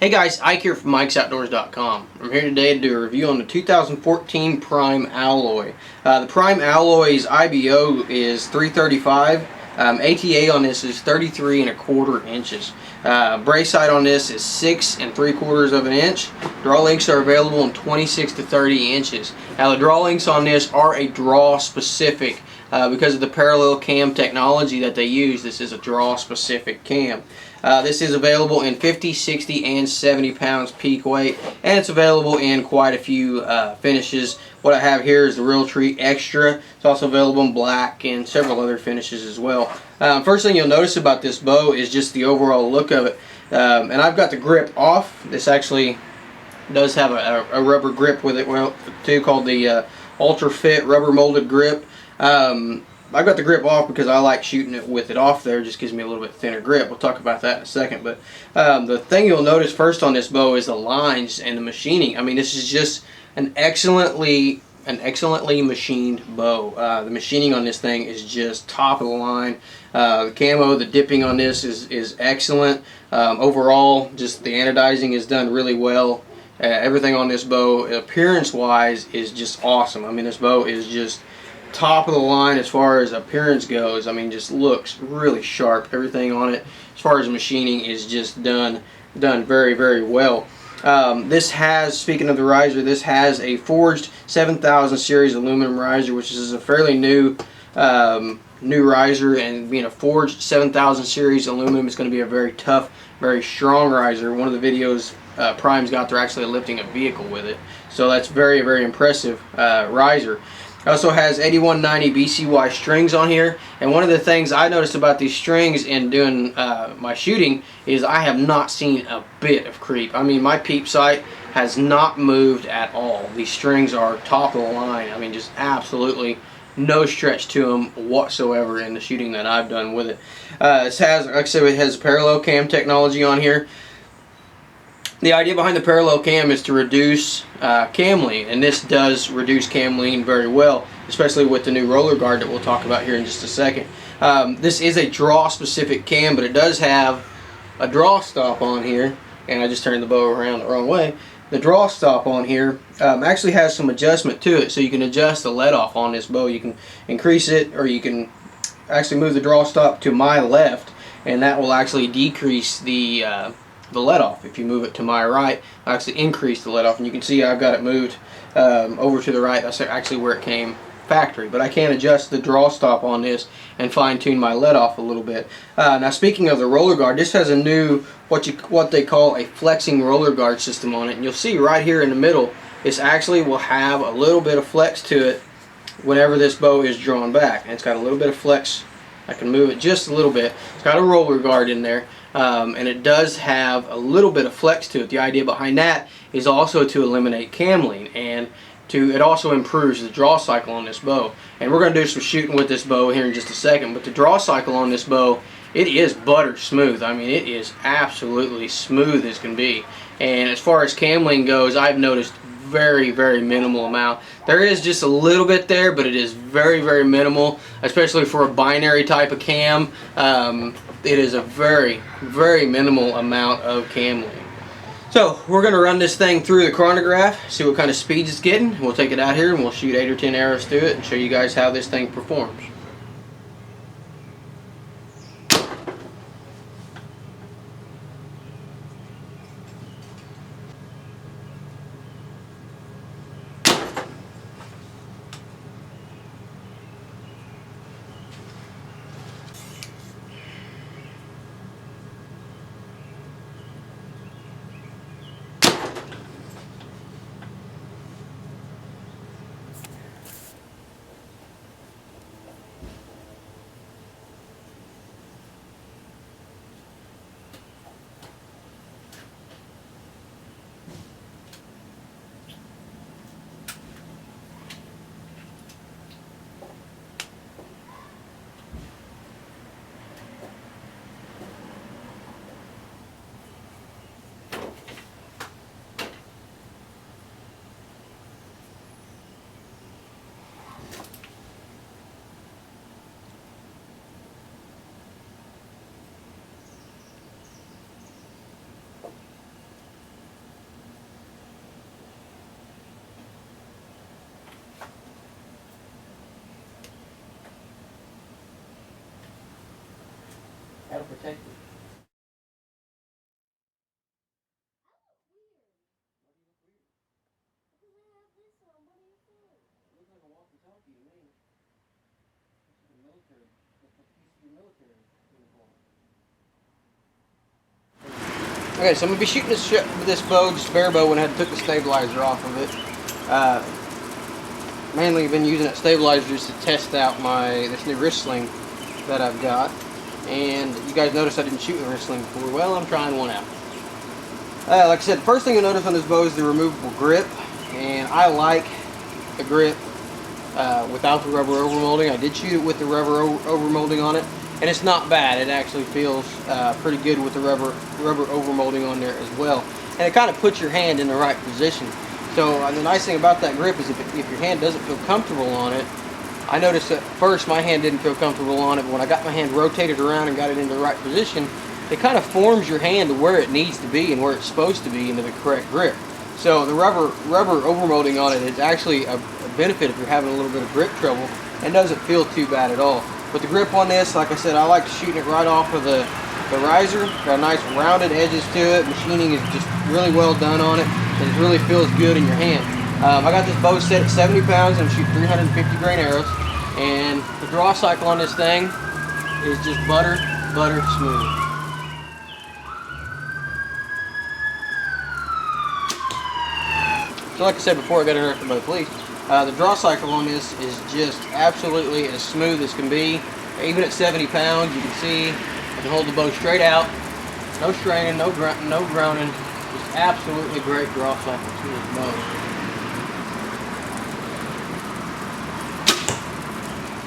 Hey guys, Ike here from Mike'sOutdoors.com. I'm here today to do a review on the 2014 Prime Alloy. The Prime Alloy's IBO is 335. ATA on this is 33 1/4 inches. Brace height on this is 6 3/4 of an inch. Draw links are available in 26 to 30 inches. Now the draw links on this are a draw specific. Because of the parallel cam technology that they use, this is a draw specific cam. This is available in 50, 60, and 70 pounds peak weight, and it's available in quite a few finishes. What I have here is the Realtree Extra. It's also available in black and several other finishes as well. First thing you'll notice about this bow is just the overall look of it. And I've got the grip off. This actually does have a rubber grip with it too, called the Ultra Fit rubber molded grip. I got the grip off because I like shooting it with it off there. It just gives me a little bit thinner grip. We'll talk about that in a second. But the thing you'll notice first on this bow is the lines and the machining. I mean, this is just an excellently machined bow. The machining on this thing is just top of the line. The camo, the dipping on this is excellent. Overall, just the anodizing is done really well. Everything on this bow, appearance-wise, is just awesome. I mean, this bow is just top of the line as far as appearance goes. I mean, just looks really sharp. Everything on it as far as machining is just done very, very well. This has, speaking of the riser, this has a forged 7000 series aluminum riser, which is a fairly new riser, and being a forged 7000 series aluminum is going to be a very tough, very strong riser. One of the videos Prime's got, they're actually lifting a vehicle with it, so that's very, very impressive riser. It also has 8190 BCY strings on here, and one of the things I noticed about these strings in doing my shooting is I have not seen a bit of creep. I mean, my peep sight has not moved at all. These strings are top of the line. I mean, just absolutely no stretch to them whatsoever in the shooting that I've done with it. This has, like I said, it has parallel cam technology on here. The idea behind the parallel cam is to reduce cam lean, and this does reduce cam lean very well, especially with the new roller guard that we'll talk about here in just a second. This is a draw specific cam, but it does have a draw stop on here, and I just turned the bow around the wrong way. The draw stop on here actually has some adjustment to it, so you can adjust the let off on this bow. You can increase it, or you can actually move the draw stop to my left, and that will actually decrease the let off. If you move it to my right, I actually increase the let off, and you can see I've got it moved over to the right. That's actually where it came factory, but I can adjust the draw stop on this and fine tune my let off a little bit. Now, speaking of the roller guard, this has a new what they call a flexing roller guard system on it, and you'll see right here in the middle, this actually will have a little bit of flex to it whenever this bow is drawn back, and it's got a little bit of flex. I can move it just a little bit. It's got a roller guard in there, and it does have a little bit of flex to it. The idea behind that is also to eliminate cam lean, and it also improves the draw cycle on this bow. And we're going to do some shooting with this bow here in just a second, but the draw cycle on this bow, it is butter smooth. I mean, it is absolutely smooth as can be. And as far as cam lean goes, I've noticed very, very minimal amount. There is just a little bit there, but it is very, very minimal, especially for a binary type of cam. It is a very, very minimal amount of cam lean. So we're going to run this thing through the chronograph, see what kind of speeds it's getting. We'll take it out here and we'll shoot 8 or 10 arrows to it and show you guys how this thing performs. Gotta protect it. Okay, so I'm gonna be shooting this bow, just bare bow, when I had took the stabilizer off of it. Mainly been using that stabilizer just to test out this new wrist sling that I've got. And you guys notice I didn't shoot a wrist sling before. Well, I'm trying one out. Like I said, the first thing you'll notice on this bow is the removable grip, and I like the grip without the rubber overmolding. I did shoot it with the rubber overmolding on it, and it's not bad. It actually feels pretty good with the rubber overmolding on there as well, and it kind of puts your hand in the right position. So the nice thing about that grip is if your hand doesn't feel comfortable on it, I noticed at first my hand didn't feel comfortable on it, but when I got my hand rotated around and got it into the right position, it kind of forms your hand to where it needs to be and where it's supposed to be into the correct grip. So the rubber overmolding on it is actually a benefit if you're having a little bit of grip trouble, and doesn't feel too bad at all. But the grip on this, like I said, I like shooting it right off of the riser. Got nice rounded edges to it. Machining is just really well done on it, and it really feels good in your hand. I got this bow set at 70 pounds and I'm shooting 350 grain arrows, and the draw cycle on this thing is just butter smooth. So like I said before I got interrupted by the police, the draw cycle on this is just absolutely as smooth as can be. Even at 70 pounds, you can see I can hold the bow straight out, no straining, no groaning, just absolutely great draw cycle to this bow.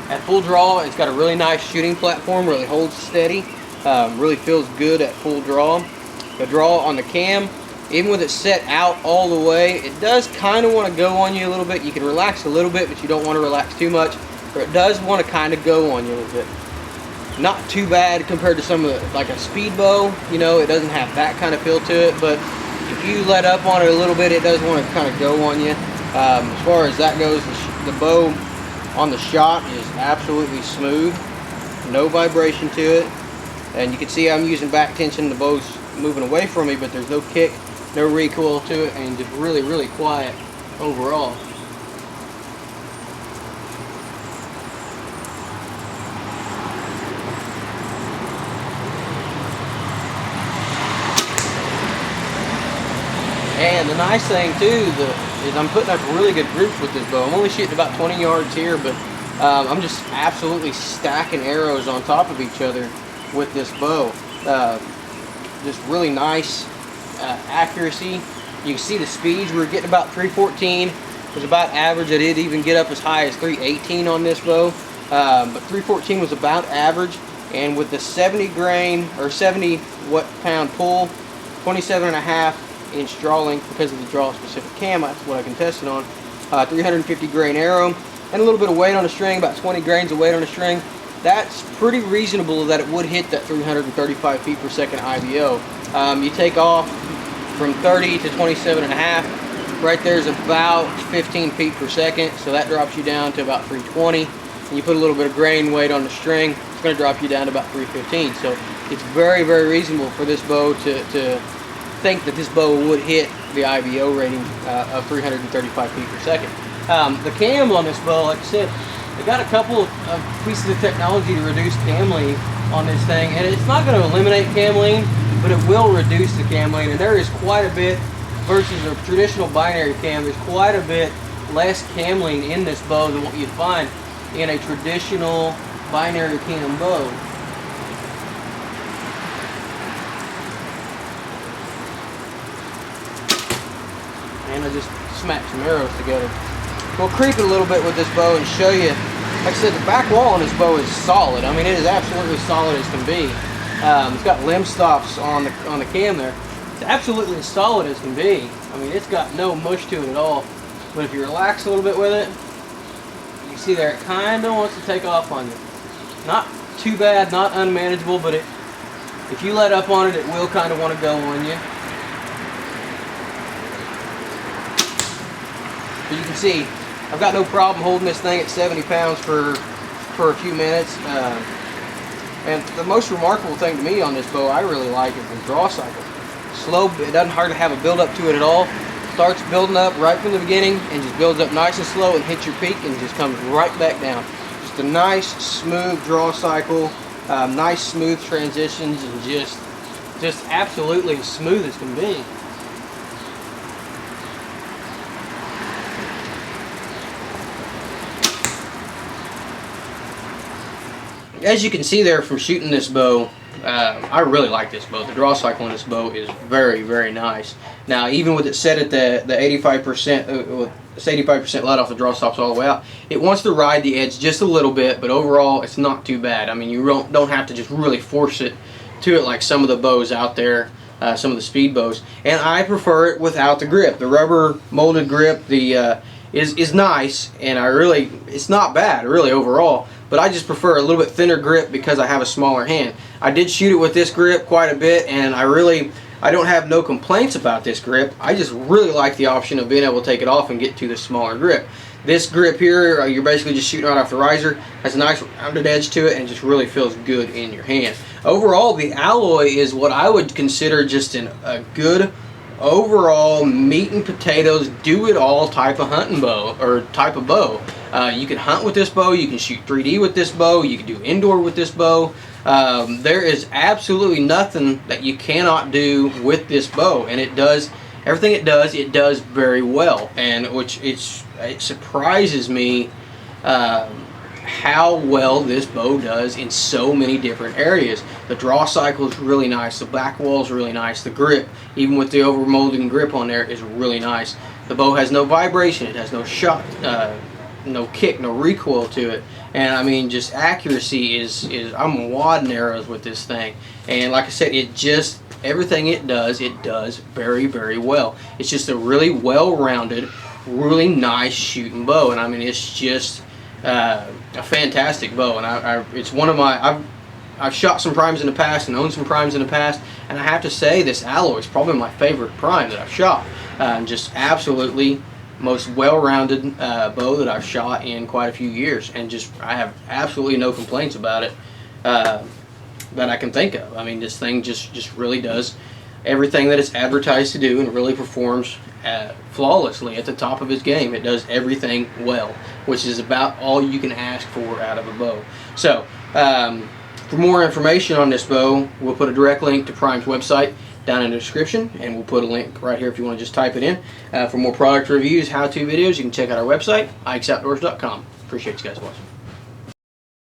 At full draw, it's got a really nice shooting platform, really holds steady, really feels good at full draw. The draw on the cam, even with it set out all the way, it does kind of want to go on you a little bit. You can relax a little bit, but you don't want to relax too much, or it does want to kind of go on you a little bit. Not too bad compared to some of the, like a speed bow, you know, it doesn't have that kind of feel to it, but if you let up on it a little bit, it does want to kind of go on you. As far as that goes, the bow on the shot is absolutely smooth, no vibration to it, and you can see I'm using back tension. The bow's moving away from me, but there's no kick, no recoil to it, and just really quiet overall. And the nice thing too is I'm putting up really good groups with this bow. I'm only shooting about 20 yards here, but I'm just absolutely stacking arrows on top of each other with this bow. Just really nice accuracy. You can see the speeds. We're getting about 314. It was about average. I did even get up as high as 318 on this bow, but 314 was about average. And with the 70 grain or 70 watt-pound pull, 27.5-inch draw length because of the draw specific cam, that's what I can test it on. 350 grain arrow and a little bit of weight on the string, about 20 grains of weight on the string. That's pretty reasonable that it would hit that 335 feet per second IBO. You take off from 30 to 27.5, right there is about 15 feet per second, so that drops you down to about 320. And you put a little bit of grain weight on the string, it's going to drop you down to about 315. So it's very reasonable for this bow to think that this bow would hit the IBO rating of 335 feet per second. The cam on this bow, like I said, they got a couple of pieces of technology to reduce cam lean on this thing, and it's not going to eliminate cam lean, but it will reduce the cam lean, and there is quite a bit versus a traditional binary cam. There's quite a bit less cam lean in this bow than what you'd find in a traditional binary cam bow. And I just smacked some arrows together. We'll creep it a little bit with this bow and show you. Like I said, the back wall on this bow is solid. I mean, it is absolutely solid as can be. It's got limb stops on the cam there. It's absolutely as solid as can be. I mean, it's got no mush to it at all. But if you relax a little bit with it, you can see there it kind of wants to take off on you. Not too bad, not unmanageable, but if you let up on it, it will kind of want to go on you. But you can see, I've got no problem holding this thing at 70 pounds for a few minutes. And the most remarkable thing to me on this bow I really like is the draw cycle. Slow, it doesn't hardly have a build up to it at all. Starts building up right from the beginning and just builds up nice and slow and hits your peak and just comes right back down. Just a nice smooth draw cycle, nice smooth transitions, and just absolutely as smooth as can be. As you can see there from shooting this bow, I really like this bow. The draw cycle on this bow is very, very nice. Now, even with it set at the 85%, it's 85% let off, the draw stops all the way out, it wants to ride the edge just a little bit, but overall it's not too bad. I mean, you don't have to just really force it to it like some of the bows out there, some of the speed bows. And I prefer it without the grip. The rubber molded grip, is nice, and it's not bad really overall, but I just prefer a little bit thinner grip because I have a smaller hand. I did shoot it with this grip quite a bit, and I don't have no complaints about this grip. I just really like the option of being able to take it off and get to the smaller grip. This grip here, you're basically just shooting right off the riser, has a nice rounded edge to it, and just really feels good in your hand. Overall, the Alloy is what I would consider just a good overall meat and potatoes, do-it-all type of hunting bow, or type of bow. You can hunt with this bow, you can shoot 3D with this bow, you can do indoor with this bow. There is absolutely nothing that you cannot do with this bow, and it does everything it does very well, and it surprises me how well this bow does in so many different areas. The draw cycle is really nice, the back wall is really nice, the grip, even with the overmolding grip on there, is really nice. The bow has no vibration, it has no shot, no kick, no recoil to it, and I mean, just accuracy is I'm wadding arrows with this thing. And like I said, everything it does very, very well. It's just a really well-rounded, really nice shooting bow, and I mean, it's just a fantastic bow. And it's one of my, I've shot some primes in the past and owned some primes in the past, and I have to say this Alloy is probably my favorite prime that I've shot. Just absolutely most well-rounded bow that I've shot in quite a few years, and I have absolutely no complaints about it that I can think of. I mean, this thing just really does everything that it's advertised to do, and really performs flawlessly at the top of its game. It does everything well, which is about all you can ask for out of a bow. So for more information on this bow, we'll put a direct link to Prime's website down in the description, and we'll put a link right here if you want to just type it in. For more product reviews, how-to videos, you can check out our website, ikesoutdoors.com. Appreciate you guys watching.